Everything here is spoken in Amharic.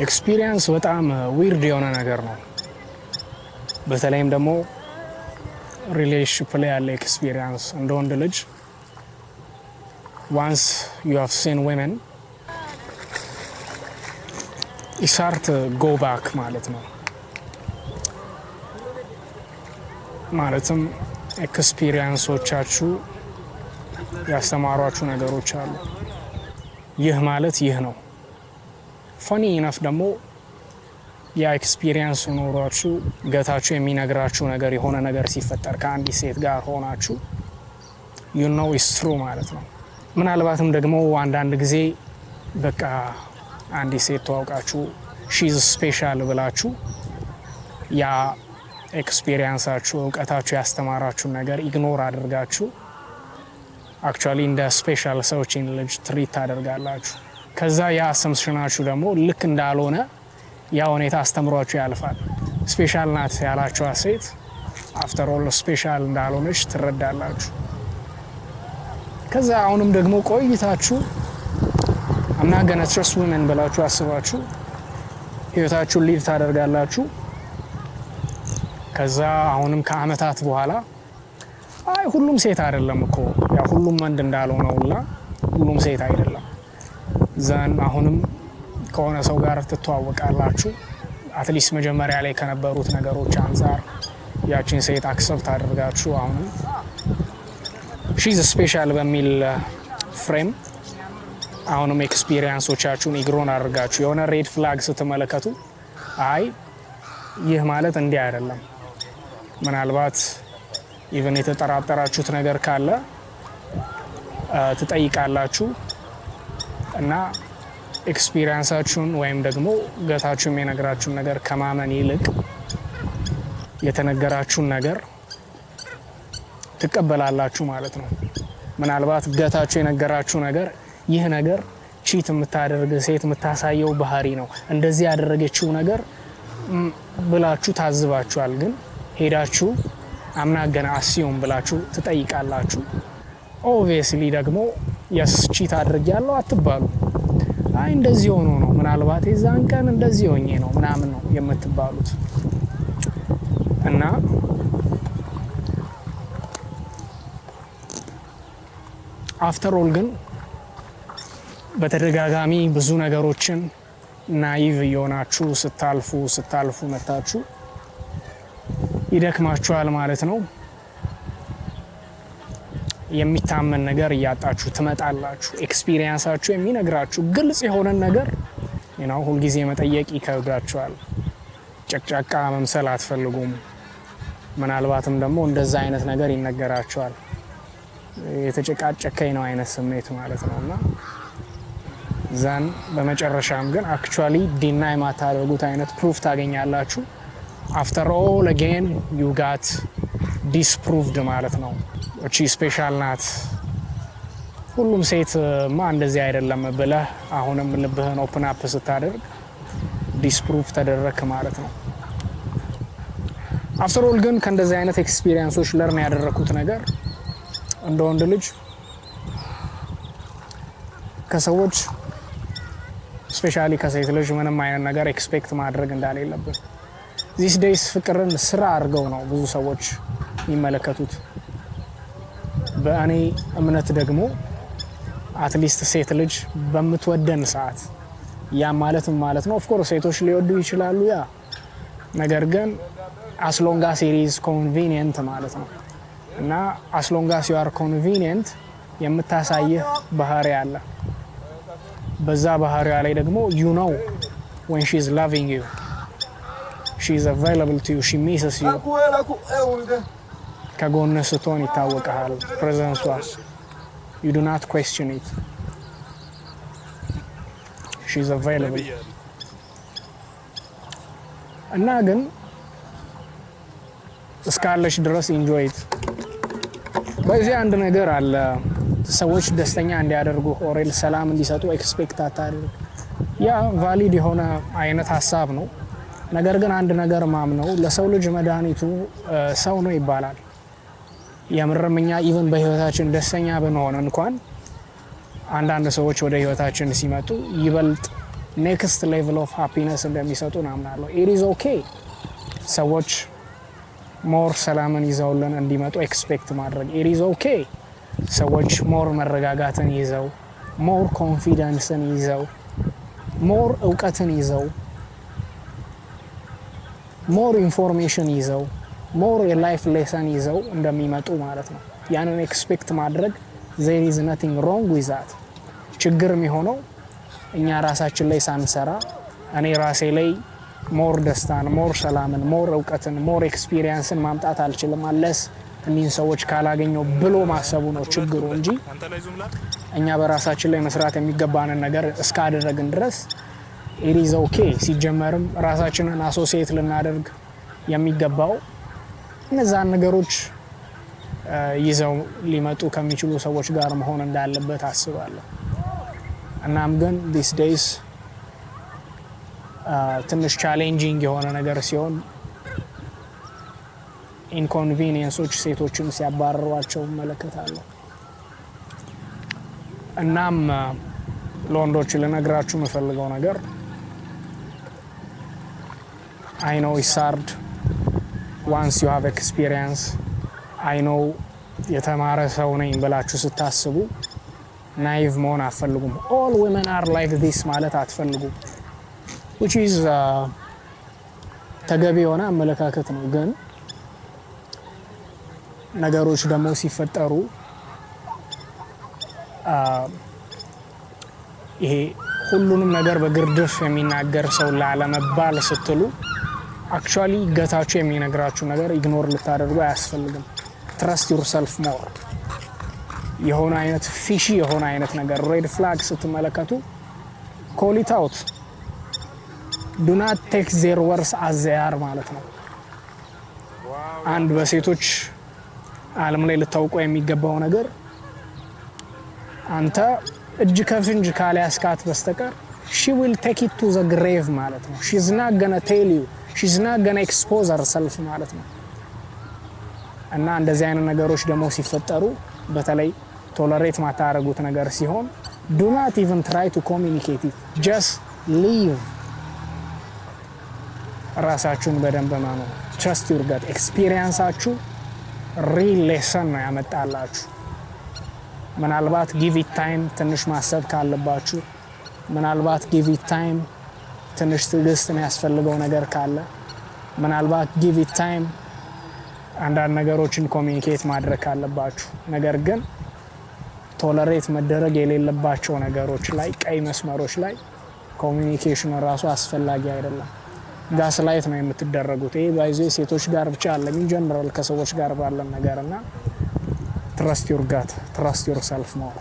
ኤክስፒሪየንስ በጣም ዊርድ የሆነ ነገር ነው። በተለይም ደግሞ ሪሌሽንሺፕ ላይ ያለ ኤክስፒሪየንስ እንደ ወንድ ልጅ once you have seen women you start to go back ማለት ነው። ማለትም ኤክስፒሪየንሶቻችሁ ያስተማሯችሁ ነገሮች አሉ። ይህ ማለት ይህ ነው። ፈኒ ኢነፍ ደግሞ ያ ኤክስፒሪየንስ ኖሯችሁ ገታችሁ የሚነግራችሁ ነገር የሆነ ነገር ሲፈጠር ከአንድ ሴት ጋር ሆናችሁ you know it's true ማለት ነው። ምናልባትም ደግሞ አንዳንድ ጊዜ በቃ አንድ ሴት ተዋውቃችሁ she's special ብላችሁ ያ ኤክስፒሪየንሳችሁ እውቀታችሁ ያስተማራችሁ ነገር ኢግኖር አድርጋችሁ አክቹአሊ እንደ ስፔሻል ሰዎችን ልጅ ትሪት ታደርጋላችሁ። ከዛ ያ አሰምሽናችሁ ደግሞ ልክ እንዳልሆነ ያ ሁኔታ አስተምሯችሁ ያልፋል። ስፔሻል ናት ያላችኋ ሴት አፍተር ኦል ስፔሻል እንዳልሆነች ትረዳላችሁ። ከዛ አሁንም ደግሞ ቆይታችሁ I'm not gonna trust women ብላችሁ አስባችሁ ህይወታችሁን ሊድ ታደርጋላችሁ። ከዛ አሁንም ከአመታት በኋላ አይ ሁሉም ሴት አይደለም እኮ ያ ሁሉም ወንድ እንዳልሆነ ሁላ ሁሉም ሴት አይደለም። ዘን አሁንም ከሆነ ሰው ጋር ትተዋወቃላችሁ። አትሊስት መጀመሪያ ላይ ከነበሩት ነገሮች አንፃር ያቺን ሴት አክሰፕት አድርጋችሁ አሁንም she's special በሚል ፍሬም አሁንም ኤክስፒሪየንሶቻችሁን ኢግኖር አድርጋችሁ የሆነ ሬድ ፍላግ ስትመለከቱ አይ ይህ ማለት እንዲህ አይደለም፣ ምናልባት ኢቨን የተጠራጠራችሁት ነገር ካለ ትጠይቃላችሁ እና ኤክስፒሪየንሳችሁን ወይም ደግሞ ገታችሁ የሚነግራችሁን ነገር ከማመን ይልቅ የተነገራችሁን ነገር ትቀበላላችሁ ማለት ነው። ምናልባት ገታችሁ የነገራችሁ ነገር ይህ ነገር ቺት የምታደርግ ሴት የምታሳየው ባህሪ ነው፣ እንደዚህ ያደረገችው ነገር ብላችሁ ታዝባችኋል። ግን ሄዳችሁ አምናገና አሲዩም ብላችሁ ትጠይቃላችሁ። ኦብቪየስሊ ደግሞ የስ ቺት አድርጊያለሁ አትባሉ። አይ እንደዚህ ሆኖ ነው ምናልባት የዛን ቀን እንደዚህ ሆኜ ነው ምናምን ነው የምትባሉት። እና አፍተር ኦል ግን በተደጋጋሚ ብዙ ነገሮችን ናይቭ የሆናችሁ ስታልፉ መታችሁ ይደክማችኋል ማለት ነው። የሚታመን ነገር እያጣችሁ ትመጣላችሁ። ኤክስፒሪየንሳችሁ የሚነግራችሁ ግልጽ የሆነ ነገር ሁል ጊዜ መጠየቅ ይከብዳችኋል። ጨቅጫቃ መምሰል አትፈልጉም። ምናልባትም ደግሞ እንደዛ አይነት ነገር ይነገራችኋል። የተጨቃጨከኝ ነው አይነት ስሜት ማለት ነውና ዛን በመጨረሻም ግን አክቹአሊ ዲናይ ማታደርጉት አይነት ፕሩፍ ታገኛላችሁ። አፍተር ኦል አጌን ዩ ጋት ዲስፕሩቭድ ማለት ነው። እቺ ስፔሻል ናት ሁሉም ሴት ማ እንደዚህ አይደለም ብለህ አሁንም ልብህን ኦፕን አፕ ስታደርግ ዲስፕሩቭ ተደረክ ማለት ነው። አፍተር ኦል ግን ከእንደዚህ አይነት ኤክስፒሪየንሶች ለርን ያደረኩት ነገር እንደ ወንድ ልጅ ከሰዎች ስፔሻሊ ከሴት ልጅ ምንም አይነት ነገር ኤክስፔክት ማድረግ እንዳሌለብን። ዚስ ዴይስ ፍቅርን ስራ አድርገው ነው ብዙ ሰዎች የሚመለከቱት። በእኔ እምነት ደግሞ አትሊስት ሴት ልጅ በምትወደን ሰዓት ያ ማለት ነው ኦፍ ኮርስ ሴቶች ሊወዱ ይችላሉ ያ ነገር ግን as long as it is convenient ማለት ነው። እና as long as you are convenient የምታሳየህ ባህሪ አለ። በዛ ባህሪያ ላይ ደግሞ you know when she is loving you, she is available to you, she misses you ከጎንህ ስትሆን ይታወቃል ፕሬዘንሷ። you do not question it, she is available። እና ግን እስካለሽ ድረስ enjoy it። በዚህ አንድ ነገር አለ፣ ሰዎች ደስተኛ እንዲያደርጉ ኦሬል ሰላም እንዲሰጡ ኤክስፔክት አታድርግ። ያ ቫሊድ የሆነ አይነት ሀሳብ ነው። ነገር ግን አንድ ነገር ማምነው ለሰው ልጅ መድኃኒቱ ሰው ነው ይባላል። የምርም እኛ ኢቭን በህይወታችን ደስተኛ ብንሆን እንኳን አንዳንድ ሰዎች ወደ ህይወታችን ሲመጡ ይበልጥ ኔክስት ሌቭል ኦፍ ሃፒነስ እንደሚሰጡን አምናለሁ። ኢት ኢዝ ኦኬ ሰዎች ሞር ሰላምን ይዘውልን እንዲመጡ ኤክስፔክት ማድረግ። ኢት ኢዝ ኦኬ ሰዎች ሞር መረጋጋትን ይዘው፣ ሞር ኮንፊደንስን ይዘው፣ ሞር እውቀትን ይዘው፣ ሞር ኢንፎርሜሽን ይዘው፣ ሞር የላይፍ ሌሰን ይዘው እንደሚመጡ ማለት ነው። ያንን ኤክስፔክት ማድረግ there is nothing wrong with that። ችግር የሚሆነው እኛ ራሳችን ላይ ሳንሰራ እኔ ራሴ ላይ ሞር ደስታን፣ ሞር ሰላምን፣ ሞር እውቀትን፣ ሞር ኤክስፒሪየንስን ማምጣት አልችልም አለስ እኒህን ሰዎች ካላገኘው ብሎ ማሰቡ ነው ችግሩ እንጂ እኛ በራሳችን ላይ መስራት የሚገባንን ነገር እስካደረግን ድረስ it is okay። ሲጀመርም ራሳችንን አሶሲዬት ልናደርግ የሚገባው እነዛን ነገሮች ይዘው ሊመጡ ከሚችሉ ሰዎች ጋር መሆን እንዳለበት አስባለሁ። እናም ግን these days ትንሽ ቻሌንጂንግ የሆነ ነገር ሲሆን ኢንኮንቪኒየንሶች ሴቶችን ሲያባረሯቸው እመለከታለሁ። እናም ለወንዶች ልነግራችሁ የምፈልገው ነገር I know it's hard once you have experience I know የተማረ ሰው ነኝ ብላችሁ ስታስቡ ናይቭ መሆን አትፈልጉም። all women are like this ማለት አትፈልጉም which is ተገቢ የሆነ አመለካከት ነው። ግን ነገሮች ደግሞ ሲፈጠሩ ይሄ ሁሉንም ነገር በግርድፍ የሚናገር ሰው ላለመባል ስትሉ አክቹአሊ ገታችሁ የሚነግራችሁ ነገር ኢግኖር ልታደርጉ አያስፈልግም። ትረስት ዩርሰልፍ ሞር። የሆነ አይነት ፊሺ የሆነ አይነት ነገር ሬድ ፍላግ ስትመለከቱ ኮል ኢት አውት። ዱ ናት ቴክ ዜር ወርስ አዝ ዜይ አር ማለት ነው። አንድ በሴቶች ዓለም ላይ ልታውቁ የሚገባው ነገር አንተ እጅ ከፍንጅ ካልያዝካት በስተቀር she will take it to the grave ማለት ነው። she's not gonna tell you, she's not gonna expose herself ማለት ነው። እና እንደዚህ አይነት ነገሮች ደግሞ ሲፈጠሩ በተለይ ቶለሬት ማታረጉት ነገር ሲሆን do not even try to communicate it, just leave። ራሳችሁን በደንብ ማኑ። trust your gut። ኤክስፒሪየንሳችሁ ሪል ሌሰን ነው ያመጣላችሁ። ምናልባት ጊቭ ኢት ታይም ትንሽ ማሰብ ካለባችሁ፣ ምናልባት ጊቭ ኢት ታይም ትንሽ ትዕግስት የሚያስፈልገው ነገር ካለ፣ ምናልባት ጊቭ ኢት ታይም አንዳንድ ነገሮችን ኮሚኒኬት ማድረግ ካለባችሁ። ነገር ግን ቶለሬት መደረግ የሌለባቸው ነገሮች ላይ፣ ቀይ መስመሮች ላይ ኮሚኒኬሽን ራሱ አስፈላጊ አይደለም። ጋስላይት ነው የምትደረጉት። ይሄ ባይዞ ሴቶች ጋር ብቻ አለ ኢን ጀነራል ከሰዎች ጋር ባለን ነገርና trust your gut, trust yourself more።